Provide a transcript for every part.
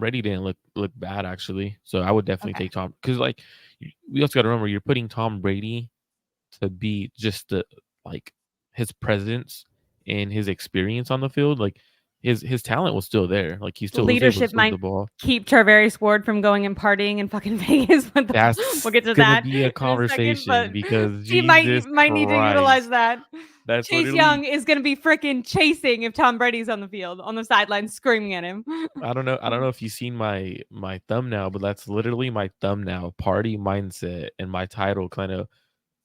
Brady didn't look bad actually. So I would definitely Okay. take Tom because like we also got to remember you're putting Tom Brady to be just the like his presence and his experience on the field. Like his talent was still there. Like he still was able to Leadership swing the might ball. keep Charvarius Ward from going and partying in fucking Vegas. We'll That's get to gonna that be a in a second, but conversation because he Jesus might need to utilize Christ, that. that's Chase literally Young is going to be freaking chasing if Tom Brady's on the field, on the sideline, screaming at him. I don't know if you've seen my thumbnail, but that's literally my thumbnail, party mindset, and my title kind of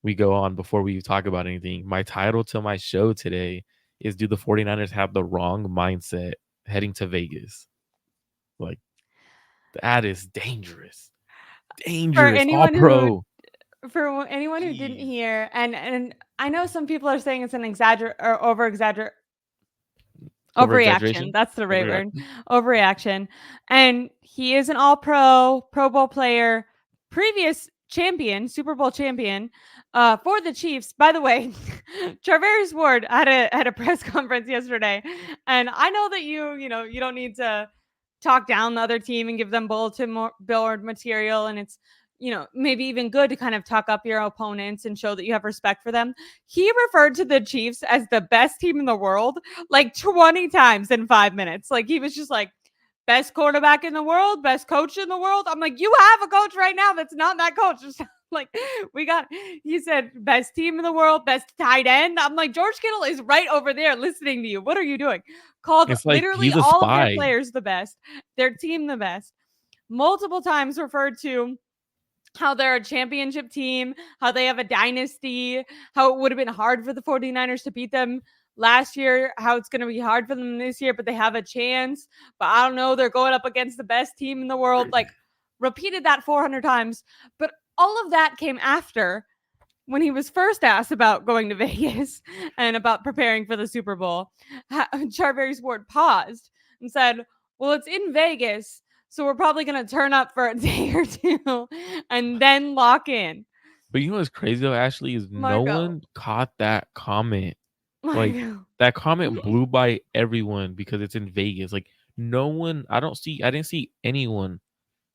we go on before we talk about anything. My title to my show today is Do the 49ers have the wrong mindset heading to Vegas? Like that is dangerous. For Dangerous. All anyone who pro. for anyone who didn't Jeez. hear, and I know some people are saying it's an Over overreaction. exaggeration. That's the right word. Overreaction. Overreaction. And he is an all Pro Bowl player, previous champion, Super Bowl champion for the Chiefs. By the way, Charvarius Ward had a press conference yesterday. And I know that you don't need to talk down the other team and give them bulletin board material. And it's, maybe even good to kind of talk up your opponents and show that you have respect for them. He referred to the Chiefs as the best team in the world like 20 times in 5 minutes. Like he was just like, best quarterback in the world, best coach in the world. I'm like, you have a coach right now that's not that coach. Just like he said, best team in the world, best tight end. I'm like, George Kittle is right over there listening to you. What are you doing? Called It's like literally he's a all of their spy. players the best, their team the best. Multiple times referred to how they're a championship team, how they have a dynasty, how it would have been hard for the 49ers to beat them last year, how it's going to be hard for them this year, but they have a chance. But I don't know, they're going up against the best team in the world. Like, repeated that 400 times. But all of that came after when he was first asked about going to Vegas and about preparing for the Super Bowl. Charvarius Ward paused and said, well, it's in Vegas, so we're probably going to turn up for a day or two and then lock in. But you know what's crazy though, Ashley, is no Marco. one caught that comment. Like Marco. that comment blew by everyone because it's in Vegas. Like no one, I didn't see anyone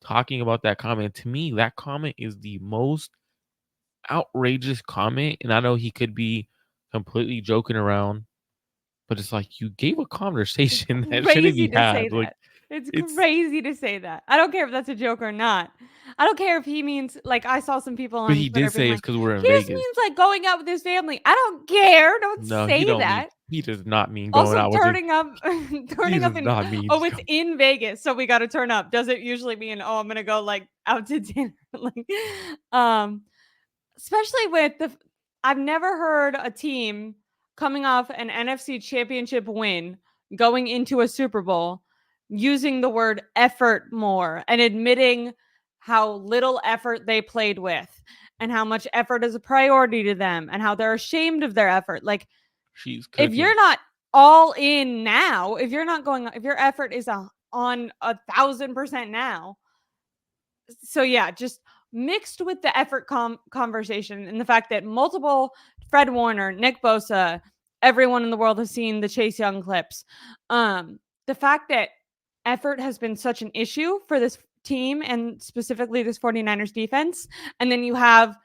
talking about that comment. To me, that comment is the most outrageous comment. And I know he could be completely joking around, but it's like you gave a conversation that shouldn't Crazy be to say had. Like that. It's it's crazy to say that. I don't care if that's a joke or not. I don't care if he means, like, I saw some people but on he Twitter did being say it's like, because we're in he just Vegas. means like going out with his family. I don't care. Don't No, he say don't mean that. he does not mean going Also, out with his turning up, he turning up does in, not mean oh, it's in Vegas, so we got to turn up. Does it usually mean, oh, I'm gonna go like out to dinner? Like, um, especially with I've never heard a team coming off an NFC Championship win going into a Super Bowl using the word effort more and admitting how little effort they played with and how much effort is a priority to them and how they're ashamed of their effort. Like, she's if cooking. you're not all in now, if you're not going, if your effort is on 1,000% now, so yeah, just mixed with the effort conversation and the fact that multiple Fred Warner, Nick Bosa, everyone in the world has seen the Chase Young clips. The fact that effort has been such an issue for this team and specifically this 49ers defense, and then you have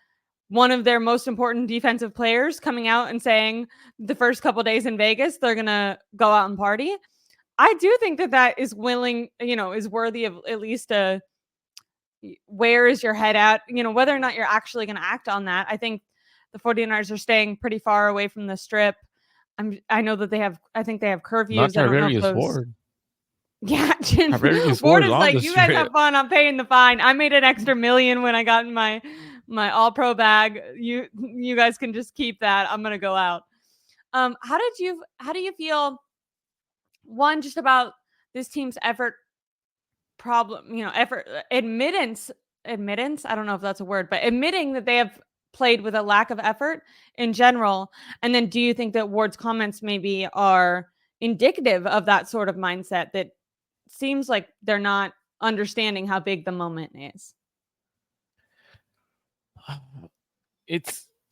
one of their most important defensive players coming out and saying the first couple days in Vegas they're gonna go out and party. I do think that is is worthy of at least a where is your head at, whether or not you're actually going to act on that. I think the 49ers are staying pretty far away from the strip. I know that I think they have Not curfews. I don't know if Charvarius those. Ward. Yeah, Charvarius Ward Ward is is on like, the you guys have strip. fun. I'm paying the fine. I made an extra million when I got in my All Pro bag. You guys can just keep that. I'm gonna go out. How do you feel? One, just about this team's effort effort admittance. I don't know if that's a word, but admitting that they have played with a lack of effort in general. And then do you think that Ward's comments maybe are indicative of that sort of mindset that seems like they're not understanding how big the moment is?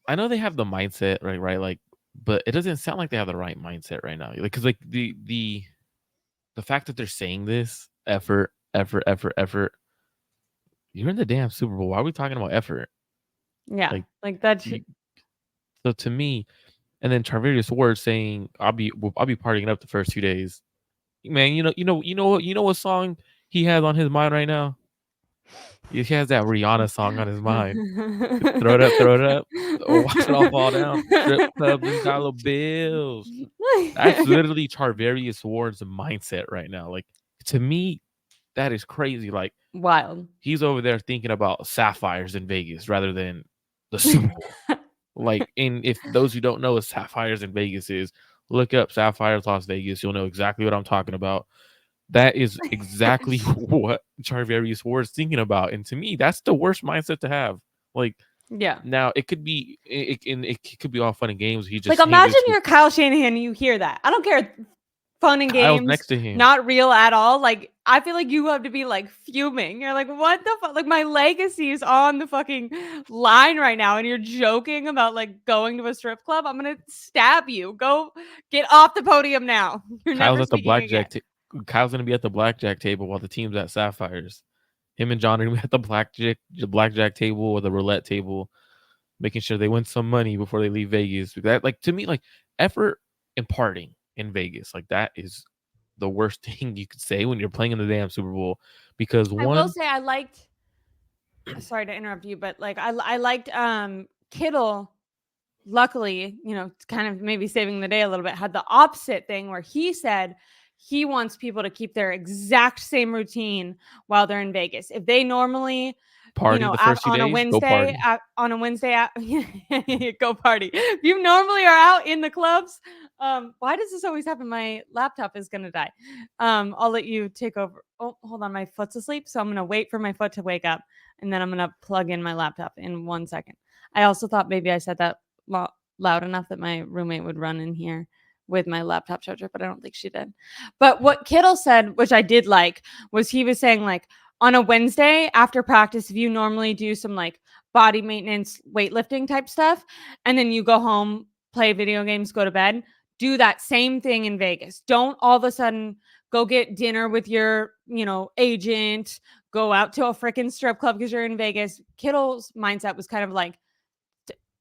I know they have the mindset, right? Like, but it doesn't sound like they have the right mindset right now. Like, cause like the fact that they're saying this effort effort. You're in the damn Super Bowl. Why are we talking about effort? Yeah, Like, like that should. so to me, and then Charvarius Ward saying, I'll be partying up the first 2 days. Man, you know what song he has on his mind right now? He has that Rihanna song on his mind. Throw it up, throw it up. Oh, watch it all fall down. Strip clubs and dollar bills. That's literally Charvarius Ward's mindset right now. Like, to me, that is crazy. Like, Wild. he's over there thinking about sapphires in Vegas rather than the Super Bowl. Like, and if those who don't know what sapphires in Vegas is, look up Sapphires Las Vegas. You'll know exactly what I'm talking about. That is exactly what Charvarius Ward is thinking about. And to me, that's the worst mindset to have. Like, Yeah. now it could be it could be all fun and games. He Like, just imagine you're Kyle Shanahan and you hear that. I don't care. Fun and Kyle's games, next to him. not real at all. Like, I feel like you have to be like fuming. You're like, what the fuck? Like, my legacy is on the fucking line right now, and you're joking about like going to a strip club. I'm gonna stab you. Go get off the podium now. You're Kyle's never at the speaking again. Kyle's gonna be at the blackjack table while the team's at Sapphires. Him and John are gonna be at the blackjack table or the roulette table, making sure they win some money before they leave Vegas. That, like, to me, like, effort and partying in Vegas, like, that is the worst thing you could say when you're playing in the damn Super Bowl. Because I will one, say I liked. Sorry to interrupt you, but like I liked Kittle. Luckily, kind of maybe saving the day a little bit, had the opposite thing where he said he wants people to keep their exact same routine while they're in Vegas. If they normally, party the first 2 on a days, go Wednesday, party. go party. If you normally are out in the clubs, why does this always happen? My laptop is gonna die. I'll let you take over. Oh, hold on, my foot's asleep, so I'm gonna wait for my foot to wake up, and then I'm gonna plug in my laptop in 1 second. I also thought maybe I said that loud enough that my roommate would run in here with my laptop charger, but I don't think she did. But what Kittle said, which I did like, was he was saying, like, on a Wednesday after practice, if you normally do some like body maintenance, weightlifting type stuff, and then you go home, play video games, go to bed, do that same thing in Vegas. Don't all of a sudden go get dinner with your, agent, go out to a freaking strip club because you're in Vegas. Kittle's mindset was kind of like,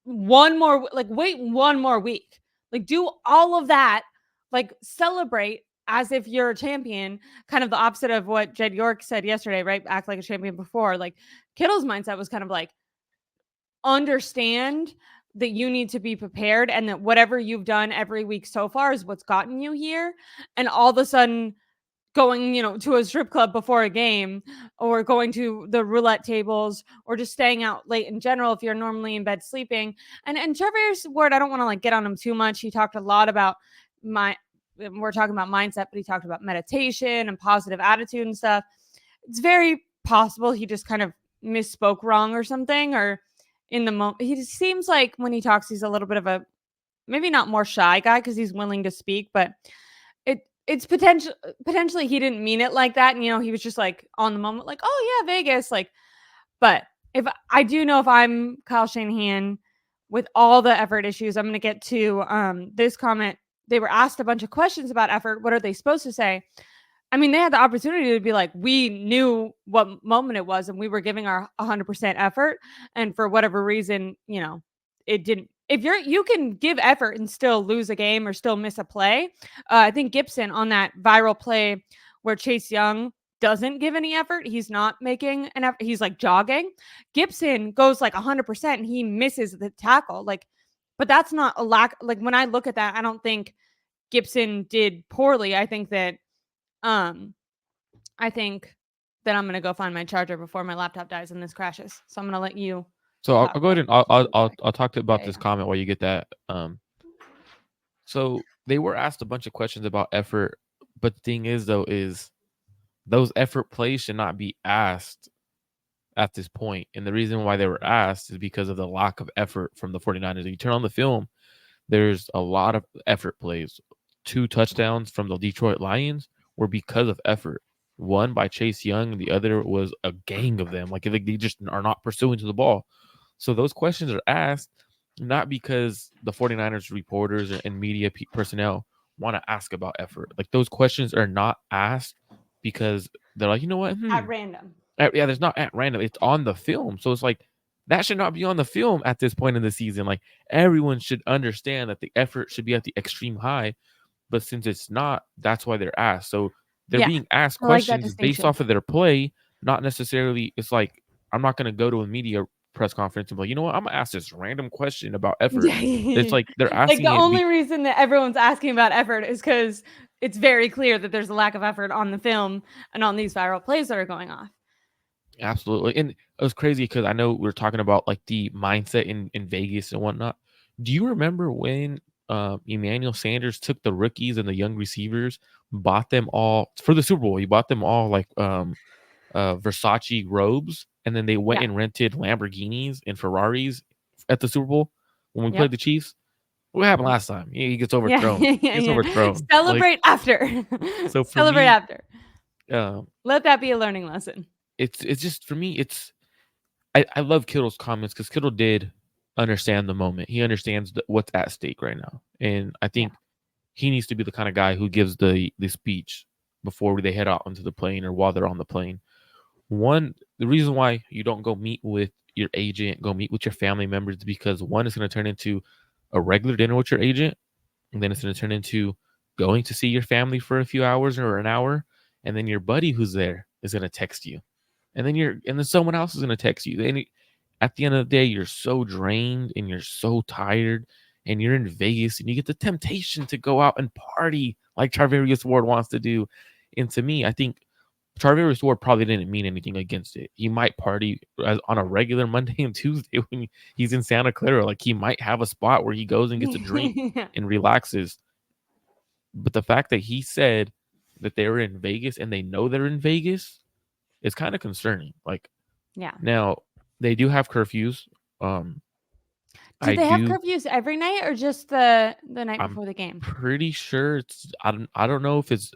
wait 1 more week, like do all of that, like celebrate as if you're a champion, kind of the opposite of what Jed York said yesterday, right? Act like a champion before. Like, Kittle's mindset was kind of like, understand that you need to be prepared and that whatever you've done every week so far is what's gotten you here, and all of a sudden going, to a strip club before a game, or going to the roulette tables, or just staying out late in general if you're normally in bed sleeping. And Charvarius Ward, I don't want to like get on him too much. He talked a lot about we're talking about mindset, but he talked about meditation and positive attitude and stuff. It's very possible he just kind of misspoke wrong or something, or in the moment. He just seems like when he talks, he's a little bit of a, maybe not more shy guy because he's willing to speak, but it's potentially he didn't mean it like that. And, he was just like on the moment, like, oh yeah, Vegas. Like, but if I'm Kyle Shanahan with all the effort issues, I'm going to get to this comment. They were asked a bunch of questions about effort. What are they supposed to say? I mean, they had the opportunity to be like, we knew what moment it was and we were giving our 100% effort. And for whatever reason, it didn't. If you can give effort and still lose a game or still miss a play. I think Gibson on that viral play where Chase Young doesn't give any effort, he's not making an effort, he's like jogging. Gibson goes like 100% and he misses the tackle. Like, but that's not a lack. Like, when I look at that, I don't think Gibson did poorly. I think that I'm gonna go find my charger before my laptop dies and this crashes. So I'm gonna let you. So I'll go ahead and I'll talk about this Yeah. comment while you get that. So they were asked a bunch of questions about effort, but the thing is, though, is those effort plays should not be asked at this point. And the reason why they were asked is because of the lack of effort from the 49ers. If you turn on the film, there's a lot of effort plays. 2 touchdowns from the Detroit Lions were because of effort. One by Chase Young, and the other was a gang of them. Like, they just are not pursuing to the ball. So those questions are asked not because the 49ers reporters and media personnel want to ask about effort. Like, those questions are not asked because they're like, you know what? At random. Yeah, there's not at random. It's on the film. So it's like that should not be on the film at this point in the season. Like everyone should understand that the effort should be at the extreme high. But since it's not, that's why they're asked. So they're Yeah. being asked I like that questions based distinction. off of their play, not necessarily. It's like I'm not gonna go to a media press conference and be like, you know what, I'm gonna ask this random question about effort. It's Yeah. like they're Like, asking the it only reason that everyone's asking about effort is because it's very clear that there's a lack of effort on the film and on these viral plays that are going off. absolutely. And it was crazy because I know we are talking about like the mindset in Vegas and whatnot. Do you remember when Emmanuel Sanders took the rookies and the young receivers, bought them all for the Super Bowl? He bought them all like Versace robes, and then they went Yeah. and rented Lamborghinis and Ferraris at the Super Bowl when we Yep. played the Chiefs. What happened last time? He gets Yeah. overthrown. He Yeah. gets Yeah. overthrown. Like Celebrate after. so for Celebrate me, after. um, Let that be a learning lesson. it's just for me, I love Kittle's comments because Kittle did understand the moment. He understands what's at stake right now, and I Yeah. think he needs to be the kind of guy who gives the speech before they head out onto the plane or while they're on the plane. The reason why you don't go meet with your agent, go meet with your family members, is because one is going to turn into a regular dinner with your agent, and then it's going to turn into going to see your family for a few hours or an hour, and then your buddy who's there is going to text you, and then someone else is going to text you. At the end of the day, you're so drained and you're so tired, and you're in Vegas, and you get the temptation to go out and party like Charvarius Ward wants to do. And to me, I think Charvarius Ward probably didn't mean anything against it. He might party on a regular Monday and Tuesday when he's in Santa Clara. Like he might have a spot where he goes and gets a drink Yeah. and relaxes. But the fact that he said that they were in Vegas and they know they're in Vegas is kind of concerning. Like Yeah. now they do have curfews. Do I they have do. curfews every night or just the night I'm before the game? pretty sure it's. I don't know if it's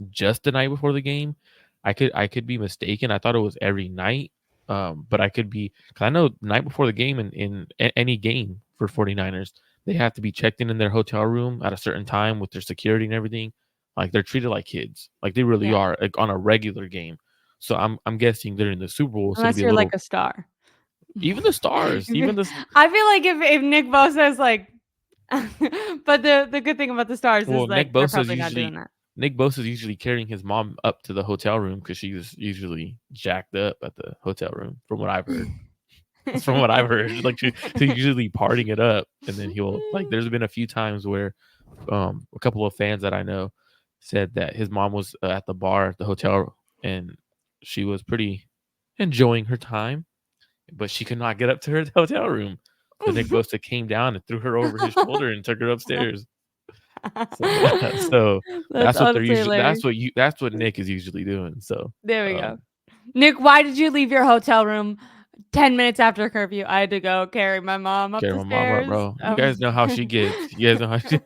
just the night before the game. I could be mistaken. I thought it was every night. But I could be, because I know night before the game in any game for 49ers, they have to be checked in their hotel room at a certain time with their security and everything. Like they're treated like kids, like they really Yeah. are, like on a regular game. So I'm guessing during the Super Bowl, so it'll Unless be a you're like little. a star. Even the stars, even the I feel like if Nick Bosa is like but the good thing about the stars is well, like they're probably not doing that. Nick Bosa is usually carrying his mom up to the hotel room because she's usually jacked up at the hotel room, from what I've heard. That's from what I've heard. Like she's usually partying it up, and then he'll like. There's been a few times where, a couple of fans that I know said that his mom was at the bar at the hotel, and she was pretty enjoying her time, but she could not get up to her hotel room. So Nick Bosa came down and threw her over his shoulder and took her upstairs. So, so That's honestly hilarious. that's what Nick is usually doing. So There we go. Nick, why did you leave your hotel room 10 minutes after curfew? I had to go carry my mom up carry the my mom up, stairs. bro. You guys know how she gets. You guys know how she